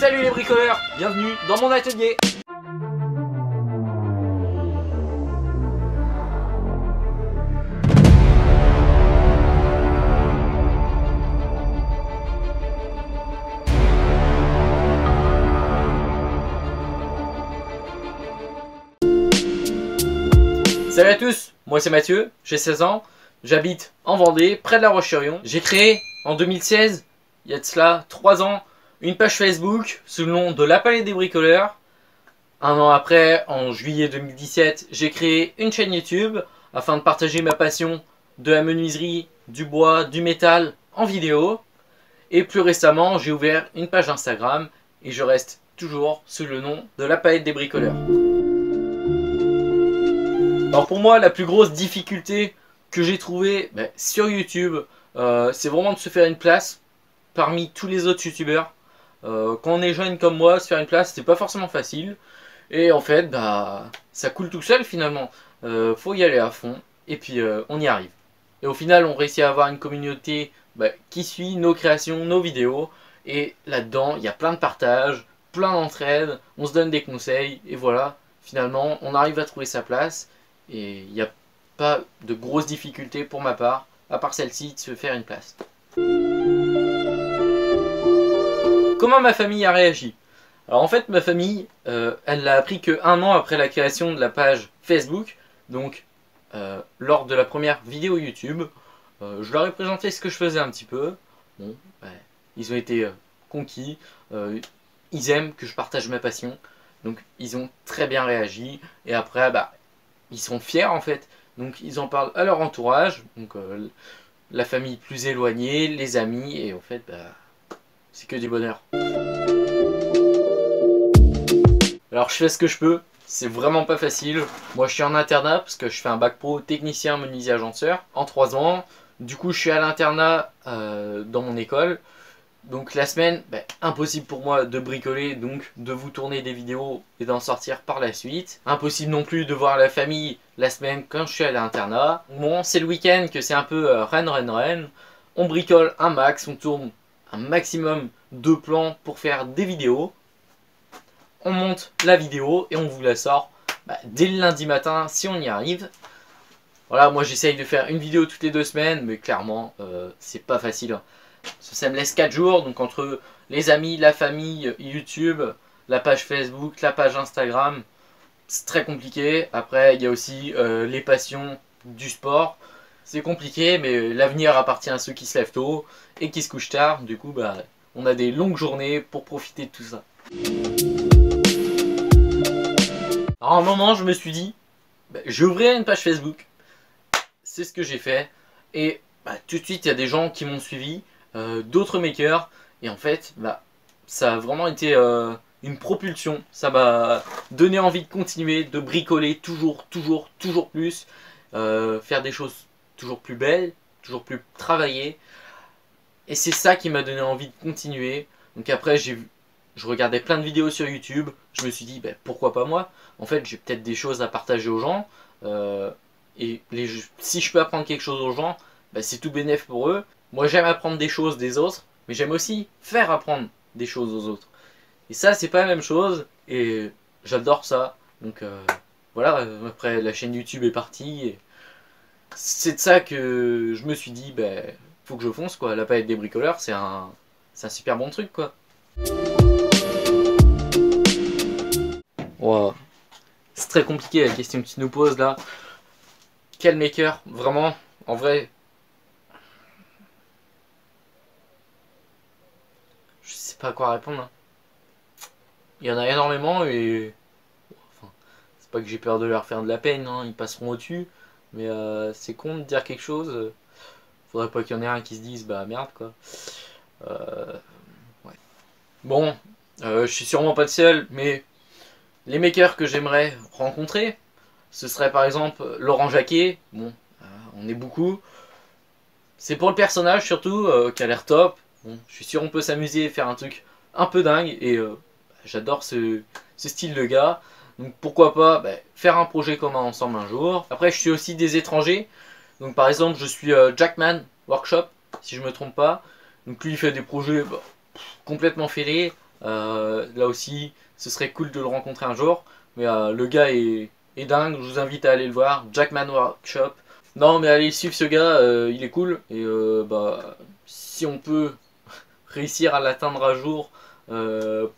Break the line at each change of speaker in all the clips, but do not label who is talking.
Salut les bricoleurs, bienvenue dans mon atelier. Salut à tous, moi c'est Mathieu, j'ai 16 ans, j'habite en Vendée, près de La Roche-sur-Yon. J'ai créé en 2016, il y a de cela 3 ans, une page Facebook sous le nom de La Palette des Bricoleurs. Un an après, en juillet 2017, j'ai créé une chaîne YouTube afin de partager ma passion de la menuiserie, du bois, du métal en vidéo. Et plus récemment, j'ai ouvert une page Instagram et je reste toujours sous le nom de La Palette des Bricoleurs. Alors pour moi, la plus grosse difficulté que j'ai trouvée sur YouTube, c'est vraiment de se faire une place parmi tous les autres youtubeurs. Quand on est jeune comme moi, se faire une place, c'est pas forcément facile. Et en fait, ça coule tout seul finalement. Faut y aller à fond et puis on y arrive. Et au final, on réussit à avoir une communauté qui suit nos créations, nos vidéos. Et là-dedans, il y a plein de partages, plein d'entraide, on se donne des conseils. Et voilà, finalement, on arrive à trouver sa place. Et il n'y a pas de grosses difficultés pour ma part, à part celle-ci, de se faire une place. Comment ma famille a réagi? Alors en fait, ma famille, elle l'a appris que 1 an après la création de la page Facebook, donc lors de la première vidéo YouTube. Je leur ai présenté ce que je faisais un petit peu. Bon, ils ont été conquis, ils aiment que je partage ma passion, donc ils ont très bien réagi. Et après, ils sont fiers en fait, donc ils en parlent à leur entourage, donc la famille plus éloignée, les amis, et en fait c'est que du bonheur. Alors je fais ce que je peux, c'est vraiment pas facile. Moi je suis en internat parce que je fais un bac pro technicien menuisier agenceur en 3 ans. Du coup je suis à l'internat dans mon école. Donc la semaine, impossible pour moi de bricoler, donc de vous tourner des vidéos et d'en sortir par la suite. Impossible non plus de voir la famille la semaine quand je suis à l'internat. Bon, c'est le week-end que c'est un peu ren. On bricole un max, on tourne un maximum de plans pour faire des vidéos. On monte la vidéo et on vous la sort dès le lundi matin si on y arrive. Voilà, moi j'essaye de faire une vidéo toutes les 2 semaines, mais clairement c'est pas facile. Ça me laisse 4 jours, donc entre les amis, la famille, YouTube, la page Facebook, la page Instagram, c'est très compliqué. Après il y a aussi les passions du sport. C'est compliqué, mais l'avenir appartient à ceux qui se lèvent tôt et qui se couchent tard. Du coup, on a des longues journées pour profiter de tout ça. Alors à un moment, je me suis dit, j'ouvrirai une page Facebook. C'est ce que j'ai fait. Et tout de suite, il y a des gens qui m'ont suivi, d'autres makers. Et en fait, ça a vraiment été une propulsion. Ça m'a donné envie de continuer, de bricoler toujours plus. Faire des choses toujours plus belles, toujours plus travaillées. Et c'est ça qui m'a donné envie de continuer. Donc après, je regardais plein de vidéos sur YouTube. Je me suis dit, pourquoi pas moi? En fait, j'ai peut-être des choses à partager aux gens. Et si je peux apprendre quelque chose aux gens, c'est tout bénef pour eux. Moi, j'aime apprendre des choses des autres, mais j'aime aussi faire apprendre des choses aux autres. Et ça, c'est pas la même chose. Et j'adore ça. Donc voilà, après la chaîne YouTube est partie. Et c'est de ça que je me suis dit, faut que je fonce quoi. La palette des bricoleurs, c'est un super bon truc quoi. Wow. C'est très compliqué la question que tu nous poses là. Quel maker? Vraiment, en vrai, je sais pas à quoi répondre. Il y en a énormément et c'est pas que j'ai peur de leur faire de la peine, ils passeront au-dessus. Mais c'est con de dire quelque chose. Faudrait pas qu'il y en ait un qui se dise merde quoi. Ouais. Bon, je suis sûrement pas le seul, mais les makers que j'aimerais rencontrer, ce serait par exemple Laurent Jacquet. Bon, on est beaucoup. C'est pour le personnage surtout, qui a l'air top. Bon, je suis sûr on peut s'amuser et faire un truc un peu dingue. Et j'adore ce style de gars. Donc pourquoi pas faire un projet commun ensemble un jour. Après je suis aussi des étrangers. Donc par exemple je suis Jackman Workshop, si je me trompe pas. Donc lui il fait des projets complètement fêlés. Là aussi, ce serait cool de le rencontrer un jour. Mais le gars est dingue, je vous invite à aller le voir. Jackman Workshop. Non mais allez suivre ce gars, il est cool. Et bah, si on peut réussir à l'atteindre un jour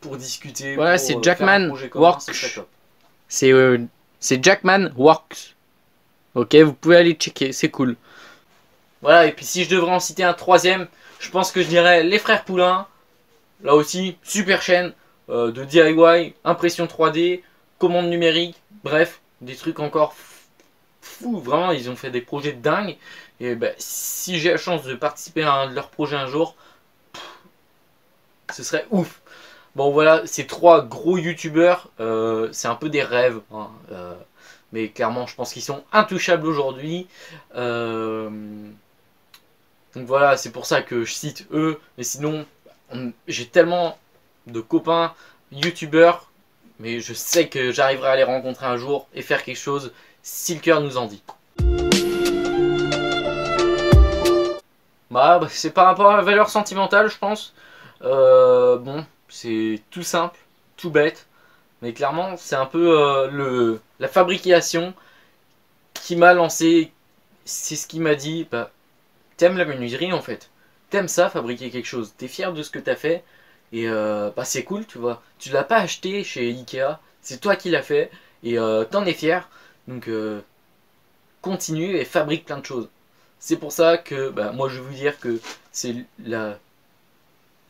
pour discuter,
Voilà,
pour
c'est
faire un
Jackman
projet commun,
Works.
ce serait top.
C'est Jackman Works. Ok, vous pouvez aller checker, c'est cool.
Voilà, et puis si je devrais en citer un troisième, je pense que je dirais les frères Poulain. Là aussi, super chaîne de DIY, impression 3D, commande numérique, bref, des trucs encore fous. Vraiment, ils ont fait des projets dingues. Et ben, si j'ai la chance de participer à un de leurs projets un jour, ce serait ouf. Bon voilà, ces trois gros youtubeurs, c'est un peu des rêves. Hein, mais clairement, je pense qu'ils sont intouchables aujourd'hui. Donc voilà, c'est pour ça que je cite eux. Mais sinon, j'ai tellement de copains youtubeurs, mais je sais que j'arriverai à les rencontrer un jour et faire quelque chose si le cœur nous en dit. Bah, c'est par rapport à la valeur sentimentale, je pense. Bon, c'est tout simple, tout bête. Mais clairement, c'est un peu la fabrication qui m'a lancé. C'est ce qui m'a dit, bah, t'aimes la menuiserie en fait. T'aimes ça, fabriquer quelque chose. T'es fier de ce que t'as fait. Et bah, c'est cool, tu vois. Tu l'as pas acheté chez Ikea. C'est toi qui l'as fait. Et t'en es fier. Donc continue et fabrique plein de choses. C'est pour ça que bah, moi je vais vous dire que c'est la...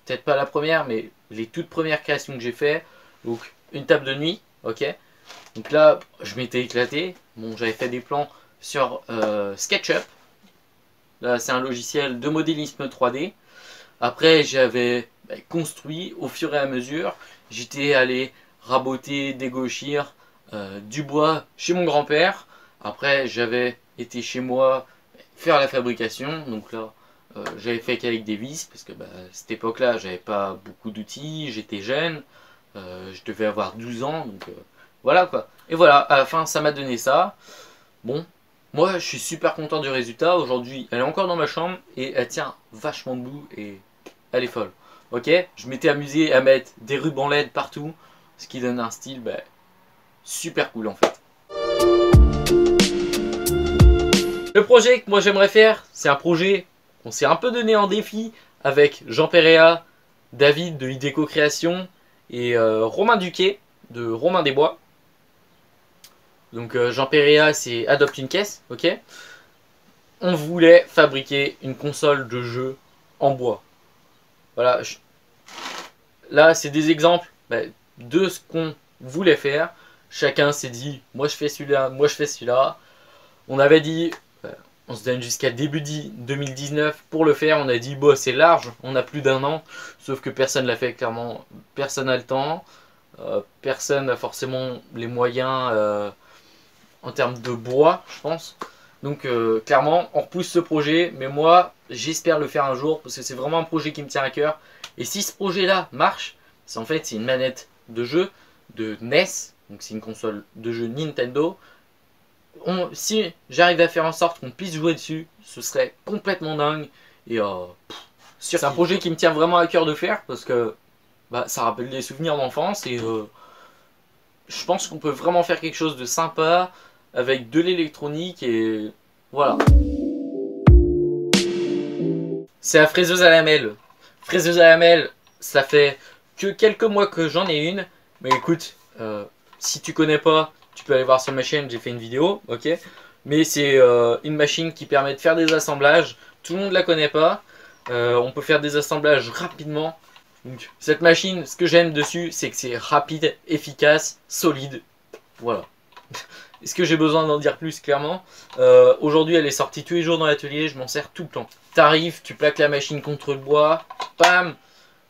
peut-être pas la première, mais les toutes premières créations que j'ai fait. Donc une table de nuit, ok. Donc là, je m'étais éclaté. Bon, j'avais fait des plans sur SketchUp. Là, c'est un logiciel de modélisme 3D. Après, j'avais construit au fur et à mesure. J'étais allé raboter, dégauchir du bois chez mon grand-père. Après, j'avais été chez moi faire la fabrication. Donc là, j'avais fait qu'avec des vis. Parce que bah, à cette époque-là, j'avais pas beaucoup d'outils. J'étais jeune. Je devais avoir 12 ans. Donc voilà quoi. Et voilà, à la fin, ça m'a donné ça. Bon, moi, je suis super content du résultat. Aujourd'hui, elle est encore dans ma chambre et elle tient vachement debout et elle est folle. Ok, je m'étais amusé à mettre des rubans LED partout, ce qui donne un style bah, super cool en fait. Le projet que moi j'aimerais faire, c'est un projet qu'on s'est un peu donné en défi avec Jean Perea, David de Ideco Création et Romain Duquet de Romain des Bois. Donc Jean Perea, c'est Adopte une caisse, ok. On voulait fabriquer une console de jeu en bois. Voilà, là c'est des exemples de ce qu'on voulait faire. Chacun s'est dit, moi je fais celui-là, moi je fais celui-là. On avait dit, on se donne jusqu'à début 2019 pour le faire. On a dit, bon c'est large, on a plus d'un an. Sauf que personne l'a fait, clairement, personne n'a le temps. Personne n'a forcément les moyens en termes de bois, je pense. Donc clairement, on repousse ce projet, mais moi, j'espère le faire un jour, parce que c'est vraiment un projet qui me tient à cœur. Et si ce projet-là marche, c'est en fait, c'est une manette de jeu de NES, donc c'est une console de jeu Nintendo. Si j'arrive à faire en sorte qu'on puisse jouer dessus, ce serait complètement dingue. Et c'est un projet qui me tient vraiment à cœur de faire, parce que bah, ça rappelle des souvenirs d'enfance, et je pense qu'on peut vraiment faire quelque chose de sympa, avec de l'électronique et voilà. C'est la fraiseuse à lamelles. Fraiseuse à lamelles, ça fait que quelques mois que j'en ai une. Mais écoute, si tu connais pas, tu peux aller voir sur ma chaîne, j'ai fait une vidéo, ok. Mais c'est une machine qui permet de faire des assemblages. Tout le monde la connaît pas. On peut faire des assemblages rapidement. Donc, cette machine, ce que j'aime dessus, c'est que c'est rapide, efficace, solide. Voilà. Est-ce que j'ai besoin d'en dire plus? Clairement, aujourd'hui elle est sortie tous les jours dans l'atelier, je m'en sers tout le temps. T'arrives, tu plaques la machine contre le bois, pam,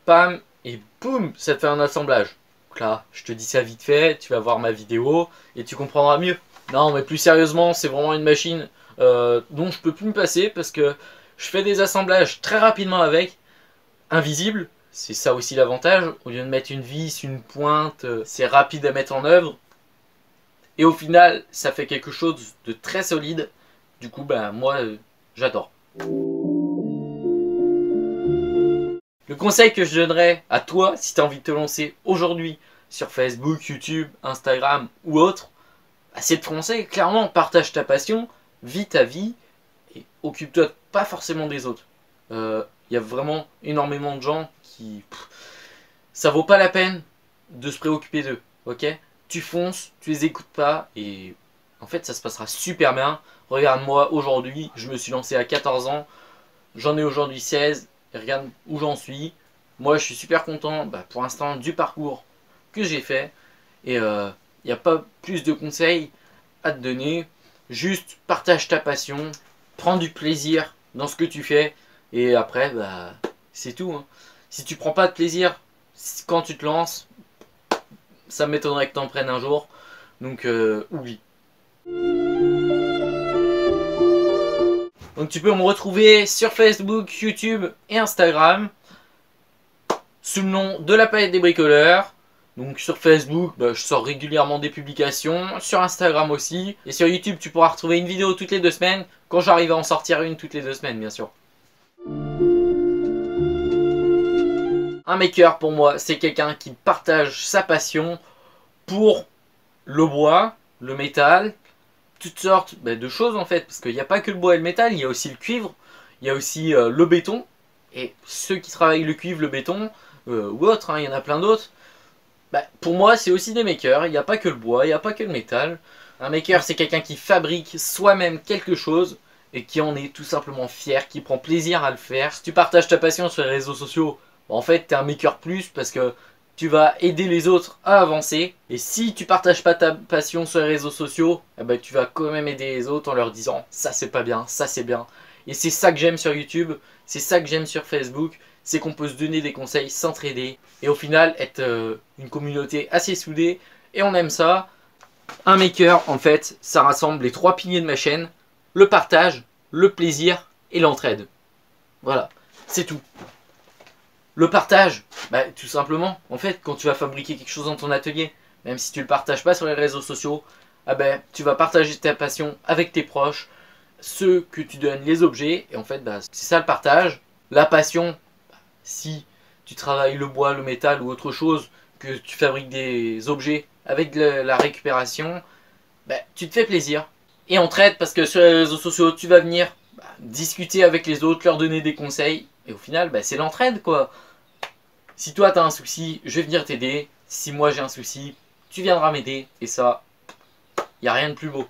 pam, et boum, ça te fait un assemblage. Donc là, je te dis ça vite fait, tu vas voir ma vidéo et tu comprendras mieux. Non, mais plus sérieusement, c'est vraiment une machine dont je peux plus me passer parce que je fais des assemblages très rapidement avec, invisible. C'est ça aussi l'avantage, au lieu de mettre une vis, une pointe, c'est rapide à mettre en œuvre. Et au final, ça fait quelque chose de très solide. Du coup, ben moi, j'adore. Le conseil que je donnerais à toi, si tu as envie de te lancer aujourd'hui sur Facebook, YouTube, Instagram ou autre, bah, c'est de foncer. Clairement, partage ta passion, vis ta vie et occupe-toi pas forcément des autres. Y a vraiment énormément de gens qui... ça vaut pas la peine de se préoccuper d'eux, ok? Tu fonces, tu les écoutes pas et en fait ça se passera super bien. Regarde-moi aujourd'hui, je me suis lancé à 14 ans, j'en ai aujourd'hui 16, et regarde où j'en suis. Moi je suis super content pour l'instant du parcours que j'ai fait et il n'y a pas plus de conseils à te donner. Juste partage ta passion, prends du plaisir dans ce que tu fais et après c'est tout, hein. Si tu prends pas de plaisir quand tu te lances, ça m'étonnerait que tu en prennes un jour. Donc oublie. Donc tu peux me retrouver sur Facebook, YouTube et Instagram sous le nom de la palette des bricoleurs. Donc sur Facebook, je sors régulièrement des publications, sur Instagram aussi. Et sur YouTube, tu pourras retrouver une vidéo toutes les 2 semaines, quand j'arrive à en sortir une toutes les 2 semaines bien sûr. Un maker pour moi, c'est quelqu'un qui partage sa passion pour le bois, le métal, toutes sortes de choses en fait. Parce qu'il n'y a pas que le bois et le métal, il y a aussi le cuivre, il y a aussi le béton. Et ceux qui travaillent le cuivre, le béton, ou autre, hein, il y en a plein d'autres. Pour moi, c'est aussi des makers. Il n'y a pas que le bois, il n'y a pas que le métal. Un maker, c'est quelqu'un qui fabrique soi-même quelque chose et qui en est tout simplement fier, qui prend plaisir à le faire. Si tu partages ta passion sur les réseaux sociaux, en fait, tu es un maker plus parce que tu vas aider les autres à avancer. Et si tu partages pas ta passion sur les réseaux sociaux, tu vas quand même aider les autres en leur disant ça c'est pas bien, ça c'est bien. Et c'est ça que j'aime sur YouTube, c'est ça que j'aime sur Facebook. C'est qu'on peut se donner des conseils, s'entraider et au final être une communauté assez soudée et on aime ça. Un maker en fait ça rassemble les 3 piliers de ma chaîne, le partage, le plaisir et l'entraide. Voilà, c'est tout. Le partage, tout simplement, en fait quand tu vas fabriquer quelque chose dans ton atelier, même si tu ne le partages pas sur les réseaux sociaux, tu vas partager ta passion avec tes proches, ceux que tu donnes les objets et en fait c'est ça le partage. La passion, si tu travailles le bois, le métal ou autre chose, que tu fabriques des objets avec la récupération, tu te fais plaisir. Et entraide parce que sur les réseaux sociaux, tu vas venir discuter avec les autres, leur donner des conseils. Et au final, c'est l'entraide quoi. Si toi tu as un souci, je vais venir t'aider. Si moi j'ai un souci, tu viendras m'aider. Et ça, il n'y a rien de plus beau.